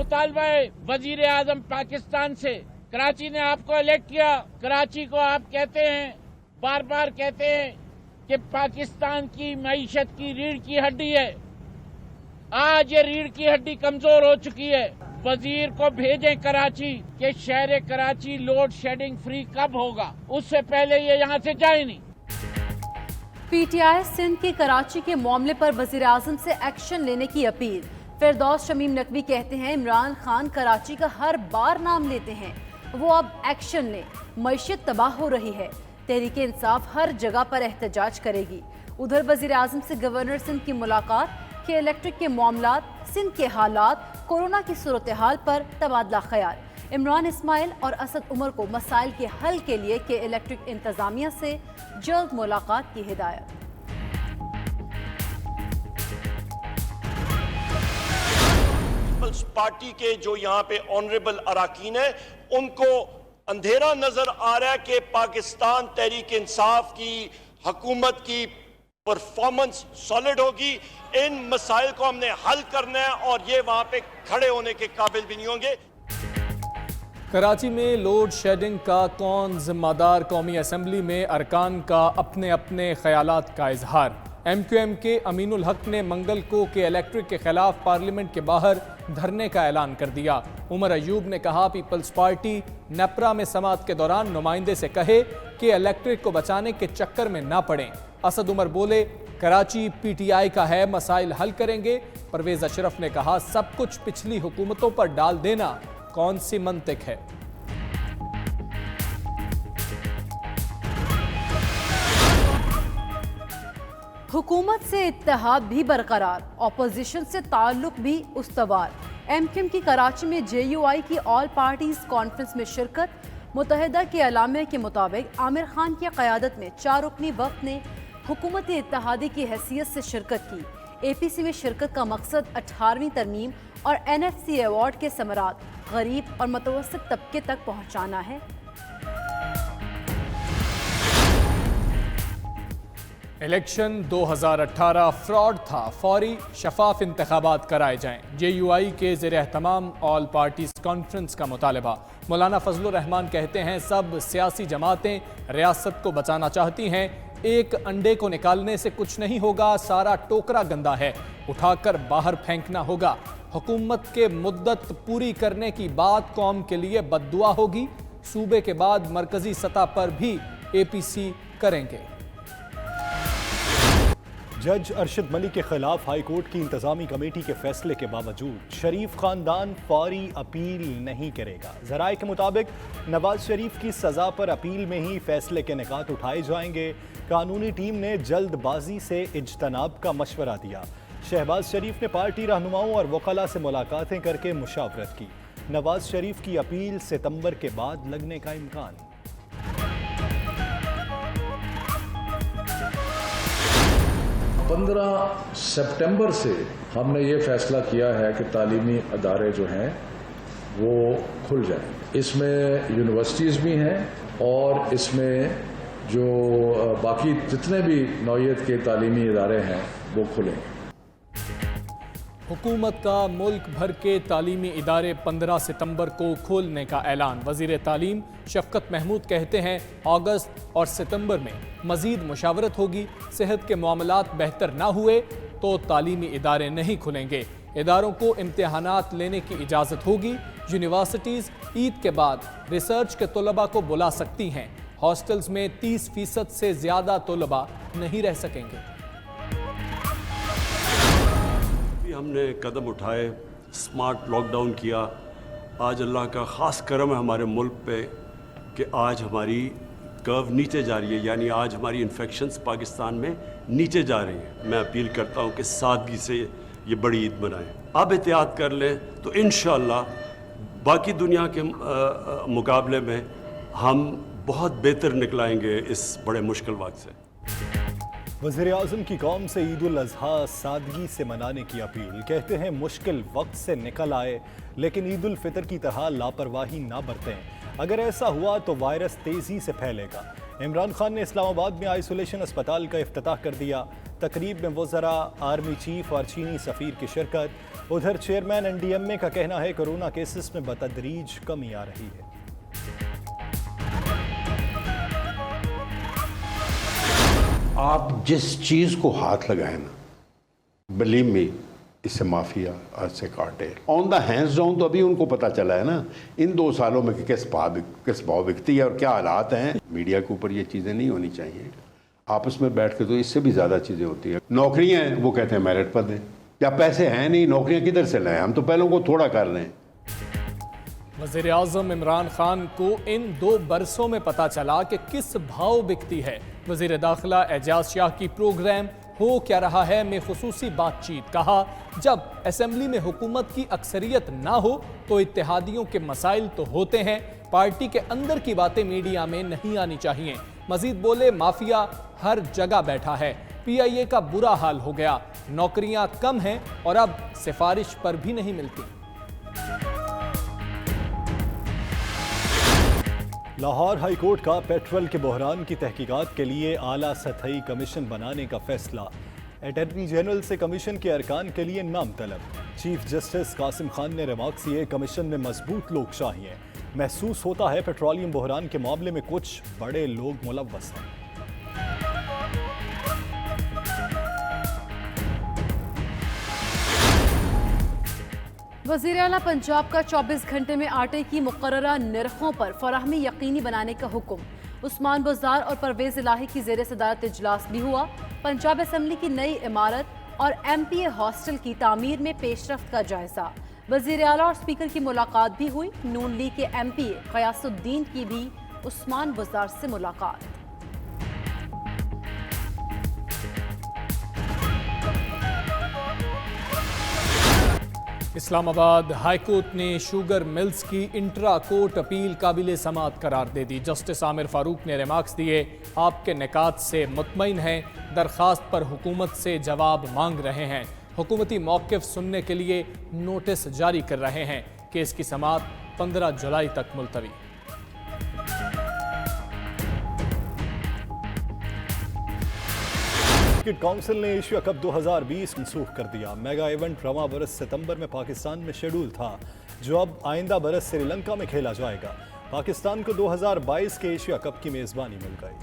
मुतालबा है वजीर आजम पाकिस्तान से। कराची ने आपको इलेक्ट किया, कराची को आप कहते हैं, बार बार कहते हैं कि पाकिस्तान की मईशत की रीढ़ की हड्डी है। आज ये रीढ़ की हड्डी कमजोर हो चुकी है। वजीर को भेजें कराची कि शहर कराची लोड शेडिंग फ्री कब होगा, उससे पहले ये यहाँ से जाए नहीं। पीटीआई सिंध के कराची के मामले पर वजीर आजम से एक्शन लेने की अपील। फिरदौस शमीम नकवी कहते हैं इमरान खान कराची का हर बार नाम लेते हैं, वो अब एक्शन लें। मईशत तबाह हो रही है, तहरीक इंसाफ हर जगह पर एहतजाज करेगी। उधर वजीर आजम से गवर्नर सिंध की मुलाकात के इलेक्ट्रिक के मामलात, सिंध के हालात, कोरोना की सूरत हाल पर तबादला ख्याल। इमरान इस्माइल और असद उमर को मसाइल के हल के लिए के इलेक्ट्रिक इंतजामिया से जल्द मुलाकात की हिदायत। पीपल्स पार्टी के जो यहाँ पे ऑनरेबल अराकीन है, उनको अंधेरा नजर आ रहा है कि पाकिस्तान तहरीक इंसाफ की हुकूमत की परफॉर्मेंस सॉलिड होगी। इन मसाइल को हमने हल करना है और ये वहां पे खड़े होने के काबिल भी नहीं होंगे। कराची में लोड शेडिंग का कौन जिम्मेदार? कौमी असम्बली में अरकान का अपने अपने ख्यालात का इजहार। MQM के अमीनुल हक ने मंगल को के इलेक्ट्रिक के खिलाफ पार्लियामेंट के बाहर धरने का ऐलान कर दिया। उमर अयूब ने कहा पीपल्स पार्टी नेपरा में समात के दौरान नुमाइंदे से कहे कि इलेक्ट्रिक को बचाने के चक्कर में ना पड़ें। असद उमर बोले कराची PTI का है, मसाइल हल करेंगे। परवेज अशरफ ने कहा सब कुछ पिछली हुकूमतों पर डाल देना कौन सी मंतिक है। हुकूमत से इत्तेहाद भी बरकरार, ऑपोजिशन से ताल्लुक भी उस्तवार। MQM की कराची में JUI की ऑल पार्टीज कॉन्फ्रेंस में शिरकत। मुत्तहिदा के अलामे के मुताबिक आमिर खान की क़यादत में 4 रुकनी वफ़द ने हुकूमत इत्तेहादी की हैसियत से शिरकत की। APC में शिरकत का मकसद 18वीं तरमीम और NFC अवार्ड के समरात गरीब और मुतवस्सित तबके तक पहुँचाना है। इलेक्शन 2018 फ्रॉड था, फौरी शफाफ इंतखाबात कराए जाएं। JUI के ज़ेर एहतमाम ऑल पार्टीज कॉन्फ्रेंस का मुतालबा। मौलाना फजलुर रहमान कहते हैं सब सियासी जमातें रियासत को बचाना चाहती हैं, एक अंडे को निकालने से कुछ नहीं होगा, सारा टोकरा गंदा है, उठाकर बाहर फेंकना होगा। हुकूमत के मुद्दत पूरी करने की बात कौम के लिए बद्दुआ होगी। सूबे के बाद मरकजी सतह पर भी APC करेंगे। जज अरशद मलिक के खिलाफ हाई कोर्ट की इंतजामी कमेटी के फैसले के बावजूद शरीफ खानदान फौरी अपील नहीं करेगा। ज़राए के मुताबिक नवाज शरीफ की सज़ा पर अपील में ही फैसले के निकात उठाए जाएंगे। कानूनी टीम ने जल्दबाजी से इज्तनाब का मशवरा दिया। शहबाज शरीफ ने पार्टी रहनुमाओं और वकला से मुलाकातें करके मुशावरत की। नवाज शरीफ की अपील सितंबर के बाद लगने का इम्कान। 15 सितंबर से हमने ये फैसला किया है कि तालीमी अदारे जो हैं वो खुल जाएं। इसमें यूनिवर्सिटीज़ भी हैं और इसमें जो बाकी जितने भी नौइयत के तालीमी इदारे हैं वो खुलेंगे। हुकूमत का मुल्क भर के तालीमी इदारे 15 सितंबर को खोलने का ऐलान। वज़ीर तालीम शफ़क़त महमूद कहते हैं अगस्त और सितंबर में मज़ीद मुशावरत होगी। सेहत के मामलात बेहतर ना हुए तो तालीमी इदारे नहीं खुलेंगे। इदारों को इम्तिहानात लेने की इजाज़त होगी। यूनिवर्सिटीज़ ईद के बाद रिसर्च के तलबा को बुला सकती हैं। हॉस्टल्स में 30% से ज़्यादा तलबा नहीं रह सकेंगे। हमने कदम उठाए, स्मार्ट लॉकडाउन किया। आज अल्लाह का ख़ास करम है हमारे मुल्क पे कि आज हमारी कर्व नीचे जा रही है, यानी आज हमारी इन्फेक्शंस पाकिस्तान में नीचे जा रही हैं। मैं अपील करता हूँ कि सादगी से ये बड़ी ईद मनाएं। अब एहतियात कर लें तो इंशाअल्लाह बाकी दुनिया के मुकाबले में हम बहुत बेहतर निकलाएंगे इस बड़े मुश्किल वक्त से। वज़ीर आज़म की कौम से ईद उल अज़हा सादगी से मनाने की अपील। कहते हैं मुश्किल वक्त से निकल आए लेकिन ईद उल फितर की तरह लापरवाही ना बरतें। अगर ऐसा हुआ तो वायरस तेज़ी से फैलेगा। इमरान खान ने इस्लामाबाद में आइसोलेशन अस्पताल का इफ्तिताह कर दिया। तकरीब में वज़रा, आर्मी चीफ और चीनी सफ़ीर की शिरकत। उधर चेयरमैन NDMA का कहना है कोरोना केसेस में बतदरीज कमी आ रही है। आप जिस चीज़ को हाथ लगाए ना, बिलीव मी, इससे माफिया और इससे cartel on the hands down तो अभी उनको पता चला है ना इन 2 सालों में कि किस भाव बिकती है और क्या हालात हैं। मीडिया के ऊपर ये चीज़ें नहीं होनी चाहिए। आपस में बैठ के तो इससे भी ज़्यादा चीज़ें होती हैं। नौकरियां हैं, वो कहते हैं मेरिट पर दें, या पैसे हैं नहीं, नौकरियां किधर से लाएं, हम तो पहलों को थोड़ा कर लें। वज़ीर-ए-आज़म इमरान खान को इन 2 बरसों में पता चला कि किस भाव बिकती है। वज़ीर दाखिला एजाज शाह की प्रोग्राम हो क्या रहा है में खुसूसी बातचीत। कहा, जब असेंबली में हुकूमत की अक्सरियत ना हो तो इत्तेहादियों के मसाइल तो होते हैं, पार्टी के अंदर की बातें मीडिया में नहीं आनी चाहिए। मजीद बोले, माफिया हर जगह बैठा है, PIA का बुरा हाल हो गया, नौकरियां कम हैं और अब सिफारिश पर भी नहीं मिलती। लाहौर हाई कोर्ट का पेट्रोल के बहरान की तहकीकात के लिए आला सतही कमीशन बनाने का फैसला। अटॉर्नी जनरल से कमीशन के अरकान के लिए नाम तलब। चीफ जस्टिस कासिम खान ने रिमार्क्स किए, कमीशन में मजबूत लोग चाहिए। महसूस होता है पेट्रोलियम बहरान के मामले में कुछ बड़े लोग मुलव्वस हैं। वज़ीर आला पंजाब का 24 घंटे में आटे की मुकर्ररा निर्खों पर फराहमी यकीनी बनाने का हुक्म। उस्मान बुज़दार और परवेज़ इलाही की ज़ेर सदारत इजलास भी हुआ। पंजाब असेंबली की नई इमारत और MPA हॉस्टल की तामीर में पेशरफ्त का जायजा। वज़ीर आला और स्पीकर की मुलाकात भी हुई। नून लीग के MPA क़यासुद्दीन की भी उस्मान बुज़दार से मुलाकात। इस्लामाबाद हाई कोर्ट ने शुगर मिल्स की इंट्रा कोर्ट अपील काबिल समाअत करार दे दी। जस्टिस आमिर फारूक ने रिमार्क्स दिए, आपके निकात से मुतमईन हैं, दरखास्त पर हुकूमत से जवाब मांग रहे हैं, हुकूमती मौक़िफ़ सुनने के लिए नोटिस जारी कर रहे हैं। केस की समाअत 15 जुलाई तक मुलतवी। क्रिकेट काउंसिल ने एशिया कप 2020 मनसूख कर दिया। मेगा इवेंट रवां बरस सितंबर में पाकिस्तान में शेड्यूल था, जो अब आइंदा बरस श्रीलंका में खेला जाएगा। पाकिस्तान को 2022 के एशिया कप की मेजबानी मिल गई।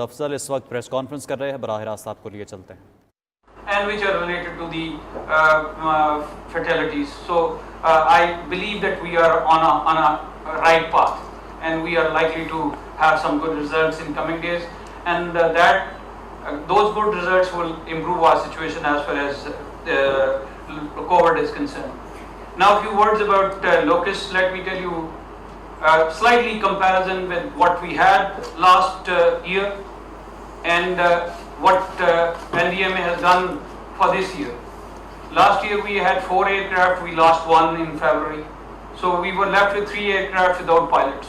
अफजल इस वक्त प्रेस कॉन्फ्रेंस कर रहे हैं, बराह रास्त आपको लिए चलते हैं। And which are related to the fatalities. So I believe that we are on a right path, and we are likely to have some good results in coming days, and those good results will improve our situation as far as COVID is concerned. Now, a few words about locusts. Let me tell you slightly comparison with what we had last year and what NDMA has done for this year. Last year we had 4 aircraft, we lost 1 in February. So we were left with 3 aircraft without pilots.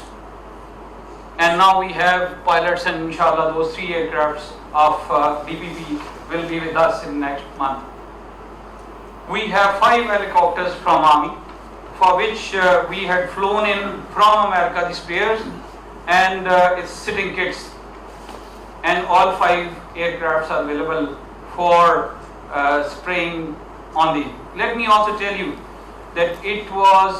And now we have pilots, and inshallah those 3 aircrafts of DPP will be with us in next month. We have 5 helicopters from Army, for which we had flown in from America the spares and its sitting kits. And all 5 aircrafts are available for spraying on the. Let me also tell you that it was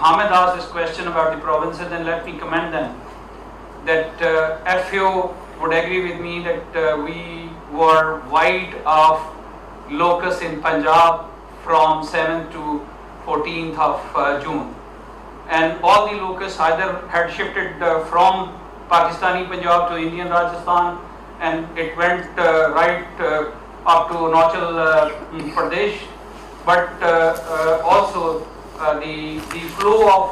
Hamid asked this question about the provinces, and let me commend them that FAO would agree with me that we were wide of locusts in Punjab from 7th to 14th of June, and all the locusts either had shifted from Pakistani Punjab to Indian Rajasthan, and it went right up to Arunachal Pradesh, but also the flow of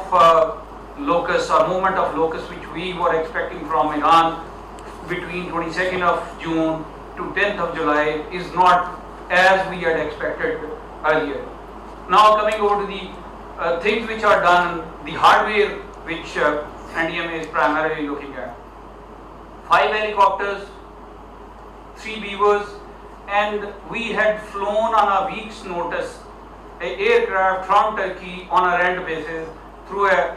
locusts or movement of locusts which we were expecting from Iran between 22nd of June to 10th of July is not as we had expected earlier. Now coming over to the things which are done, the hardware which NDMA is primarily looking at. 5 helicopters, 3 Beavers, and we had flown on a week's notice an aircraft from Turkey on a rent basis through a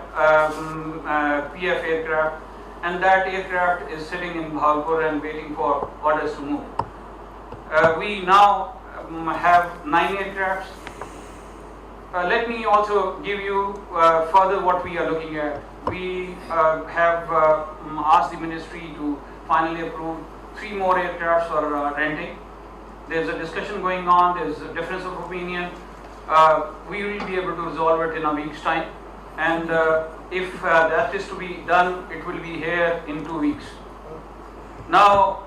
PF aircraft, and that aircraft is sitting in Bhagalpur and waiting for orders to move. We now have 9 aircrafts. Let me also give you further what we are looking at. We have asked the ministry to finally approve 3 more aircrafts for renting. There's a discussion going on, there's a difference of opinion. We will be able to resolve it in a week's time, and if that is to be done, it will be here in 2 weeks. Now,